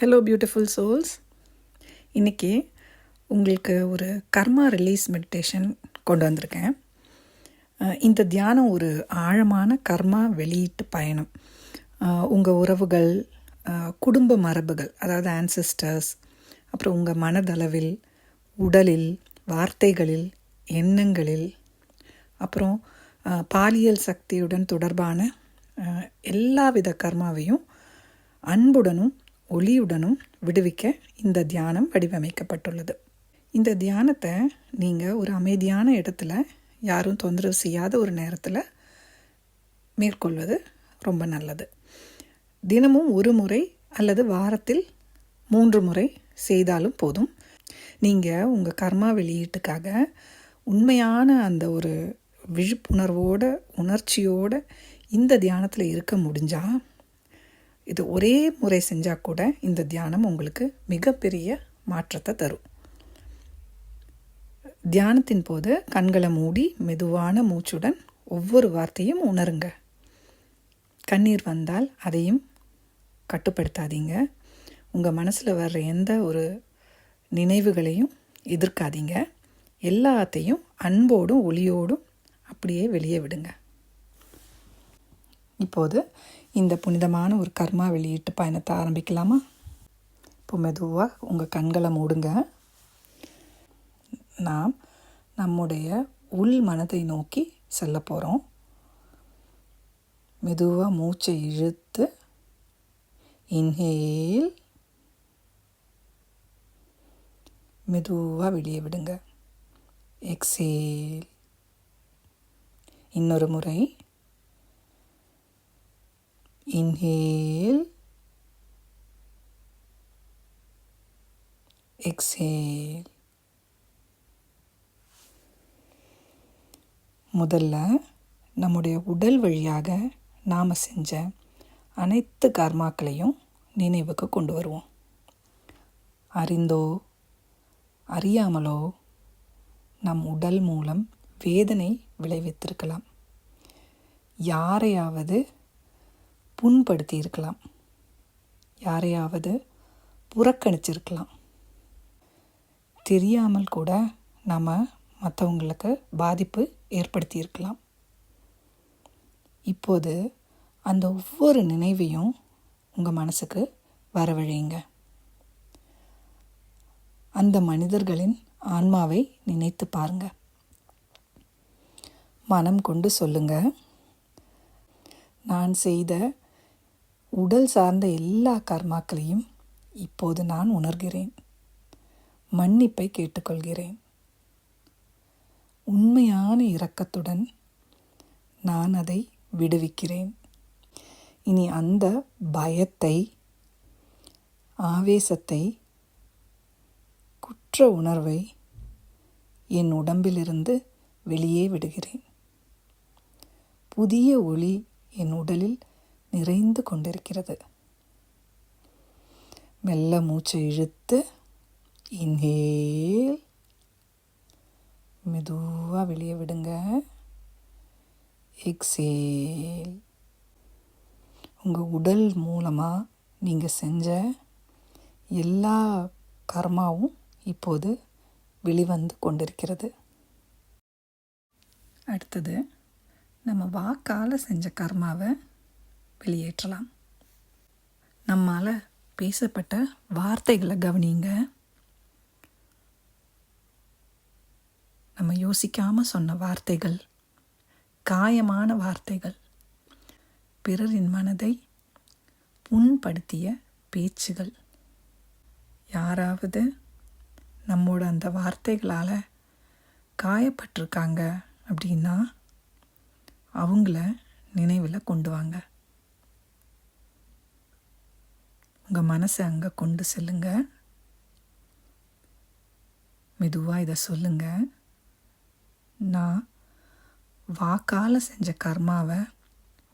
Hello beautiful souls. இன்றைக்கி உங்களுக்கு ஒரு கர்மா ரிலீஸ் மெடிடேஷன் கொண்டு வந்திருக்கேன். இந்த தியானம் ஒரு ஆழமான கர்மா வெளியீட்டு பயணம். உங்கள் உறவுகள், குடும்ப மரபுகள், அதாவது ஆன்செஸ்டர்ஸ், அப்புறம் உங்கள் மனதளவில், உடலில், வார்த்தைகளில், எண்ணங்களில், அப்புறம் பாலியல் சக்தியுடன் தொடர்பான எல்லாவித கர்மாவையும் அன்புடனும் ஒளியுடனும் விடுவிக்க இந்த தியானம் வடிவமைக்கப்பட்டுள்ளது. இந்த தியானத்தை நீங்கள் ஒரு அமைதியான இடத்துல, யாரும் தொந்தரவு செய்யாத ஒரு நேரத்தில் மேற்கொள்வது ரொம்ப நல்லது. தினமும் ஒரு முறை அல்லது வாரத்தில் 3 முறை செய்தாலும் போதும். நீங்கள் உங்கள் கர்மா வெளியீட்டுக்காக உண்மையான அந்த ஒரு விழிப்புணர்வோட, உணர்ச்சியோடு இந்த தியானத்தில் இருக்க முடிஞ்சால், இது ஒரே முறை செஞ்சால் கூட இந்த தியானம் உங்களுக்கு மிகப்பெரிய மாற்றத்தை தரும். தியானத்தின் போது கண்களை மூடி மெதுவான மூச்சுடன் ஒவ்வொரு வார்த்தையும் உணருங்க. கண்ணீர் வந்தால் அதையும் கட்டுப்படுத்தாதீங்க. உங்கள் மனசில் வர்ற எந்த ஒரு நினைவுகளையும் எதிர்க்காதீங்க. எல்லாத்தையும் அன்போடும் ஒளியோடும் அப்படியே வெளியே விடுங்க. இப்போது இந்த புனிதமான ஒரு கர்மா வெளியீட்டு பயணத்தை ஆரம்பிக்கலாமா? இப்போ மெதுவாக உங்கள் கண்களை மூடுங்க. நாம் நம்முடைய உள் மனதை நோக்கி செல்ல போகிறோம். மெதுவாக மூச்சை இழுத்து இன்ஹேல், மெதுவாக வெளியே விடுங்க. எக்ஸேல். இன்னொரு முறை. Inhale, exhale. முதல்ல நம்முடைய உடல் வழியாக நாம் செஞ்ச அனைத்து கர்மாக்களையும் நினைவுக்கு கொண்டு வருவோம். அறிந்தோ அறியாமலோ நம் உடல் மூலம் வேதனை விளைவித்திருக்கலாம். யாரையாவது புண்படுத்தி இருக்கலாம். யாரையாவது புறக்கணிச்சிருக்கலாம். தெரியாமல் கூட நாம் மற்றவங்களுக்கு பாதிப்பு ஏற்படுத்தியிருக்கலாம். இப்போது அந்த ஒவ்வொரு நினைவையும் உங்கள் மனசுக்கு வரவழையுங்க. அந்த மனிதர்களின் ஆன்மாவை நினைத்து பாருங்க. மனம் கொண்டு சொல்லுங்க, நான் செய்த உடல் சார்ந்த எல்லா கர்மாக்களையும் இப்போது நான் உணர்கிறேன். மன்னிப்பை கேட்டுக்கொள்கிறேன். உண்மையான இரக்கத்துடன் நான் அதை விடுவிக்கிறேன். இனி அந்த பயத்தை, ஆவேசத்தை, குற்ற உணர்வை என் உடம்பிலிருந்து வெளியே விடுகிறேன். புதிய ஒளி என் உடலில் நிறைந்து கொண்டிருக்கிறது. மெல்ல மூச்சை இழுத்து இன்ஹேல், மெதுவாக வெளியே விடுங்க. எக்ஸேல். உங்கள் உடல் மூலமாக நீங்கள் செஞ்ச எல்லா கர்மாவும் இப்போது வெளிவந்து கொண்டிருக்கிறது. அடுத்தது நம்ம வாக்கால் செஞ்ச கர்மாவை வெளியேற்றலாம். நம்மால் பேசப்பட்ட வார்த்தைகளை கவனிங்க. நம்ம யோசிக்காமல் சொன்ன வார்த்தைகள், காயமான வார்த்தைகள், பிறரின் மனதை புண்படுத்திய பேச்சுகள். யாராவது நம்மோட அந்த வார்த்தைகளால் காயப்பட்டிருக்காங்க அப்படின்னா அவங்கள நினைவில் கொண்டு வாங்க. உங்கள் மனசை அங்கே கொண்டு செல்லுங்க. மெதுவாக இதை சொல்லுங்க, நான் வாக்கால் செஞ்ச கர்மாவை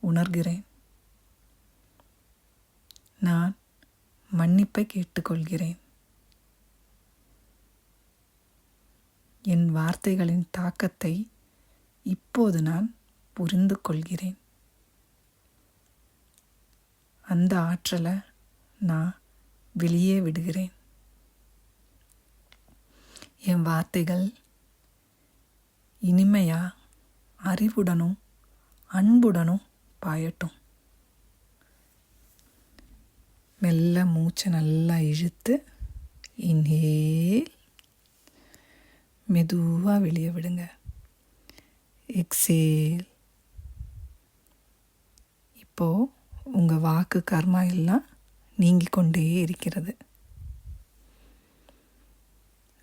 உணர்கிறேன். நான் மன்னிப்பை கேட்டுக்கொள்கிறேன். என் வார்த்தைகளின் தாக்கத்தை இப்போது நான் புரிந்து கொள்கிறேன். அந்த ஆற்றலை நான் வெளியே விடுகிறேன். என் வார்த்தைகள் இனிமையா அறிவுடனும் அன்புடனும் பாயட்டும். மெல்ல மூச்சை நல்லா இழுத்து இன்ஹேல், மெதுவாக வெளியே விடுங்க. எக்ஸேல். இப்போது உங்கள் வாக்கு கர்மா எல்லாம் நீங்கிக் கொண்டே இருக்கிறது.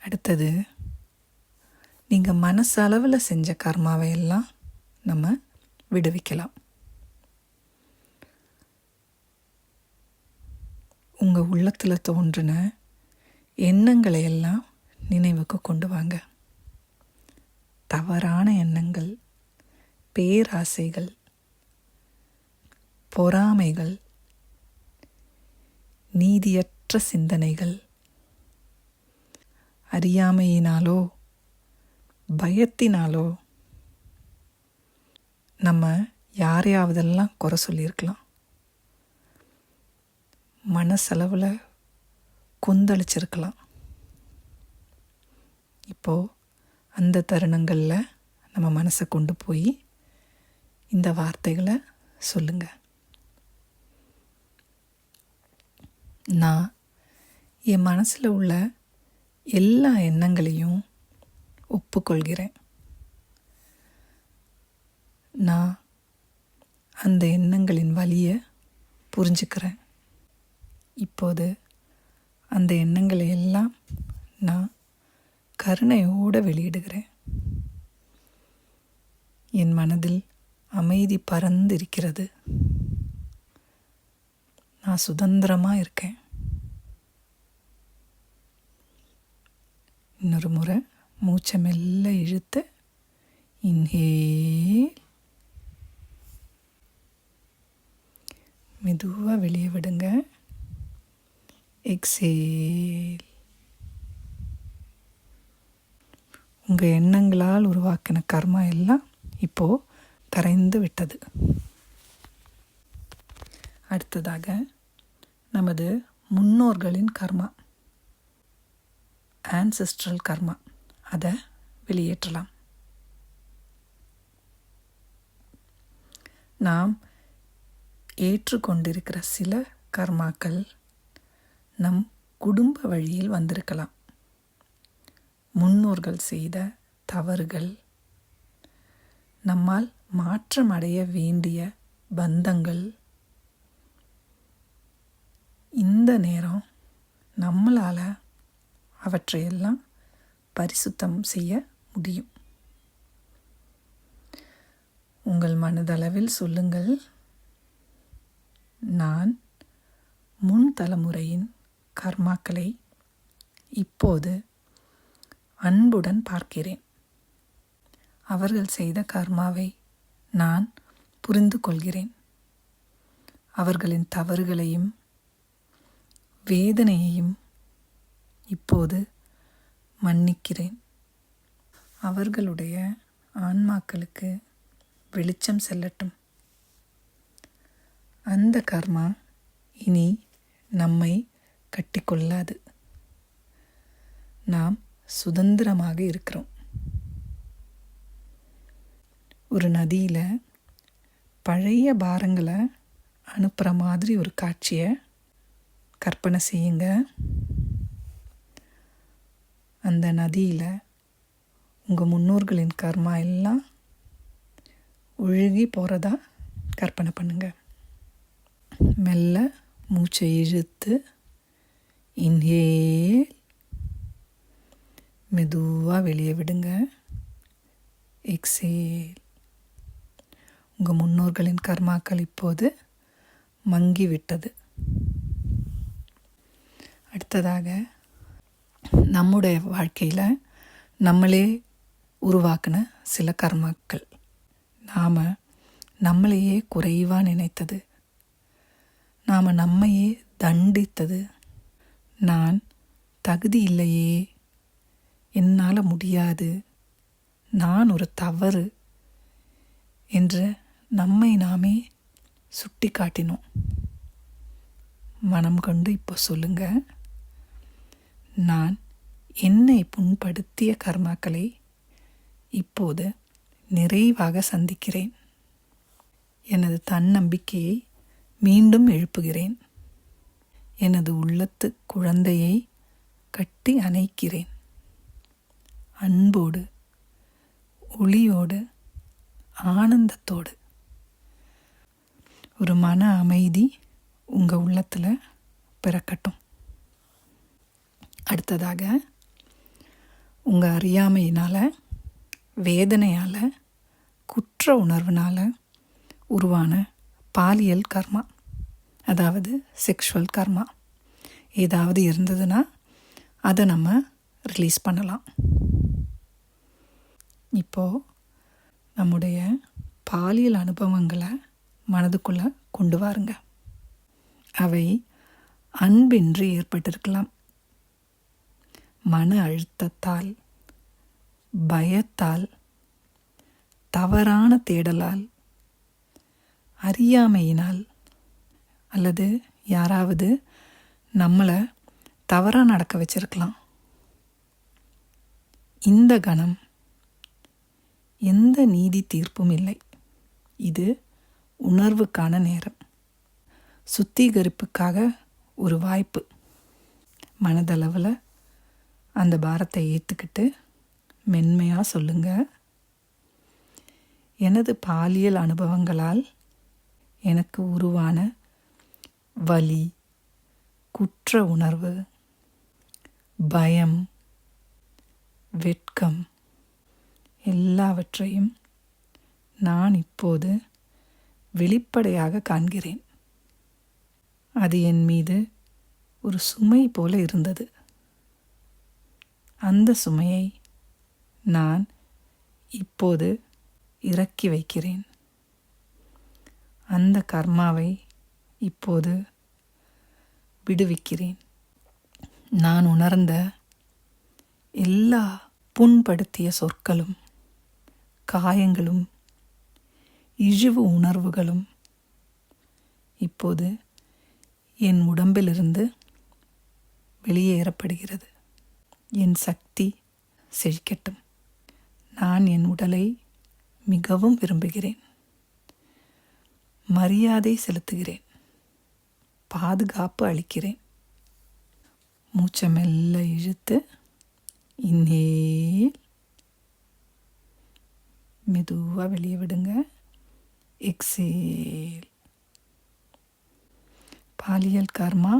அடுத்தது, நீங்கள் மனசளவில் செஞ்ச கர்மாவை எல்லாம் நம்ம விடுவிக்கலாம். உங்கள் உள்ளத்தில் தோன்றின எண்ணங்களை எல்லாம் நினைவுக்கு கொண்டு வாங்க. தவறான எண்ணங்கள், பேராசைகள், பொறாமைகள், நீதியற்ற சிந்தனைகள், அறியாமையினாலோ பயத்தினாலோ நம்ம யாரையாவதெல்லாம் குறை சொல்லியிருக்கலாம். மனசளவில் கொந்தளிச்சிருக்கலாம். இப்போது அந்த தருணங்களில் நம்ம மனசை கொண்டு போய் இந்த வார்த்தைகளை சொல்லுங்கள். நான் என் மனசில் உள்ள எல்லா எண்ணங்களையும் ஒப்புக்கொள்கிறேன். நான் அந்த எண்ணங்களின் வலியை புரிஞ்சுக்கிறேன். இப்போது அந்த எண்ணங்களை எல்லாம் நான் கருணையோடு வெளியிடுகிறேன். என் மனதில் அமைதி பறந்திருக்கிறது. நான் சுதந்திரமாக இருக்கேன். இன்னொரு முறை மூச்சை மெல்ல இழுத்து இன்ஹேல், மெதுவாக வெளியே விடுங்க. எக்ஸேல். உங்கள் எண்ணங்களால் உருவாக்கின கர்மா எல்லாம் இப்போது கரைந்து விட்டது. அடுத்ததாக நமது முன்னோர்களின் கர்மா, ஆன்செஸ்ட்ரல் கர்மா, அதை வெளியேற்றலாம். நாம் ஏற்றுக்கொண்டிருக்கிற சில கர்மாக்கள் நம் குடும்ப வழியில் வந்திருக்கலாம். முன்னோர்கள் செய்த தவறுகள், நம்மால் மாற்றம் அடைய வேண்டிய பந்தங்கள். இந்த நேரம் நம்மளால் அவற்றையெல்லாம் பரிசுத்தம் செய்ய முடியும். உங்கள் மனதளவில் சொல்லுங்கள், நான் முன் தலைமுறையின் கர்மாக்களை இப்போது அன்புடன் பார்க்கிறேன். அவர்கள் செய்த கர்மாவை நான் புரிந்து கொள்கிறேன். அவர்களின் தவறுகளையும் வேதனையையும் இப்போது மன்னிக்கிறேன். அவர்களுடைய ஆன்மாக்களுக்கு வெளிச்சம் செல்லட்டும். அந்த கர்மா இனி நம்மை கட்டிக்கொள்ளாது. நாம் சுதந்திரமாக இருக்கிறோம். ஒரு நதியில் பழைய பாரங்களை அனுப்புகிற மாதிரி ஒரு காட்சியை கற்பனை செய்யுங்க. அந்த நதியில் உங்கள் முன்னோர்களின் கர்மா எல்லாம் ஒழுகி போகிறதா கற்பனை பண்ணுங்க. மெல்ல மூச்சை இழுத்து இன்ஹேல், மெதுவாக வெளியே விடுங்க. எக்ஸேல். உங்கள் முன்னோர்களின் கர்மாக்கள் இப்போது மங்கிவிட்டது. அடுத்ததாக நம்முடைய வாழ்க்கையில் நம்மளே உருவாக்கின சில கர்மாக்கள், நாம் நம்மளையே குறைவாக நினைத்தது, நாம் நம்மையே தண்டித்தது, நான் தகுதி இல்லையே, என்னால் முடியாது, நான் ஒரு தவறு என்று நம்மை நாமே சுட்டி காட்டினோம். மனம் கொண்டு இப்போ சொல்லுங்க, நான் என்னை புண்படுத்திய கர்மாக்களை இப்போது நிறைவாக சந்திக்கிறேன். எனது தன்னம்பிக்கையை மீண்டும் எழுப்புகிறேன். எனது உள்ளத்து குழந்தையை கட்டி அணைக்கிறேன். அன்போடு, ஒளியோடு, ஆனந்தத்தோடு ஒரு மன அமைதி உங்கள் உள்ளத்தில் பிறக்கட்டும். அடுத்ததாக, உங்கள் அறியாமையினால், வேதனையால், குற்ற உணர்வுனால் உருவான பாலியல் கர்மா, அதாவது செக்ஷுவல் கர்மா ஏதாவது இருந்ததுன்னா அதை நம்ம ரிலீஸ் பண்ணலாம். இப்போது நம்முடைய பாலியல் அனுபவங்களை மனதுக்குள்ளே கொண்டு வாருங்க. அவை அன்பின்றி ஏற்பட்டிருக்கலாம், மன அழுத்தத்தால், பயத்தால், தவறான தேடலால், அறியாமையினால், அல்லது யாராவது நம்மளை தவறாக நடக்க வச்சிருக்கலாம். இந்த கணம் எந்த நீதி தீர்ப்பும் இல்லை. இது உணர்வுக்கான நேரம், சுத்திகரிப்புக்காக ஒரு வாய்ப்பு. மனதளவில் அந்த பாரத்தை ஏற்றுக்கிட்டு மென்மையாக சொல்லுங்க, எனது பாலியல் அனுபவங்களால் எனக்கு உருவான வலி, குற்ற உணர்வு, பயம், வெட்கம் எல்லாவற்றையும் நான் இப்போது வெளிப்படையாக காண்கிறேன். அது என் மீது ஒரு சுமை போல இருந்தது. அந்த சுமையை நான் இப்போது இறக்கி வைக்கிறேன். அந்த கர்மாவை இப்போது விடுவிக்கிறேன். நான் உணர்ந்த எல்லா புண்படுத்திய சொற்களும், காயங்களும், இழிவு உணர்வுகளும் இப்போது என் உடம்பிலிருந்து வெளியேறப்படுகிறது. என் சக்தி செழிக்கட்டும். நான் என் உடலை மிகவும் விரும்புகிறேன். மரியாதை செலுத்துகிறேன். பாதுகாப்பு அளிக்கிறேன். மூச்சை மெல்ல இழுத்து இன்னேல் மெதுவாக வெளியே விடுங்க. எக்ஸேல். பாலியல் கர்மா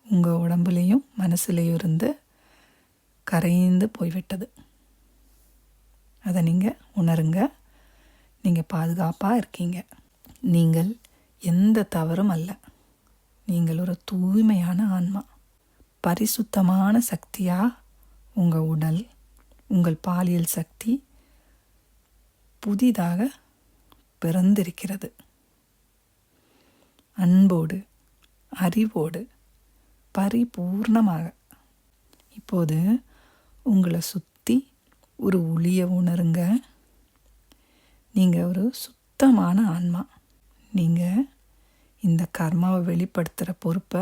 உங்கள் உடம்புலையும் மனசுலையும் இருந்து கரைந்து போய்விட்டது. அதை நீங்கள் உணருங்க. நீங்கள் பாதுகாப்பாக இருக்கீங்க. நீங்கள் எந்த தவறும் அல்ல. நீங்கள் ஒரு தூய்மையான ஆன்மா. பரிசுத்தமான சக்தியாக உங்கள் உடல், உங்கள் பாலியல் சக்தி புதிதாக பிறந்திருக்கிறது. அன்போடு, அறிவோடு, பரிபூர்ணமாக. இப்போது உங்களை சுற்றி ஒரு ஒளியை உணருங்க. நீங்கள் ஒரு சுத்தமான ஆன்மா. நீங்கள் இந்த கர்மாவை வெளிப்படுத்துகிற பொறுப்பை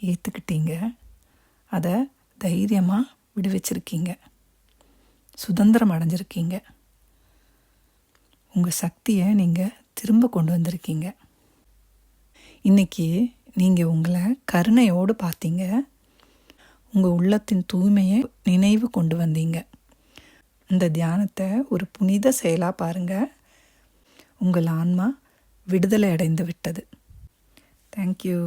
ஏற்றுக்கிட்டீங்க. அதை தைரியமாக விடுவிச்சிருக்கீங்க. சுதந்திரம் அடைஞ்சிருக்கீங்க. உங்கள் சக்தியை நீங்கள் திரும்ப கொண்டு வந்திருக்கீங்க. இன்றைக்கி நீங்கள் உங்களை கருணையோடு பார்த்தீங்க. உங்கள் உள்ளத்தின் தூய்மையை நினைவு கொண்டு வந்தீங்க. இந்த தியானத்தை ஒரு புனித செயலாக பாருங்கள். உங்கள் ஆன்மா விடுதலை அடைந்து விட்டது. தேங்க்யூ.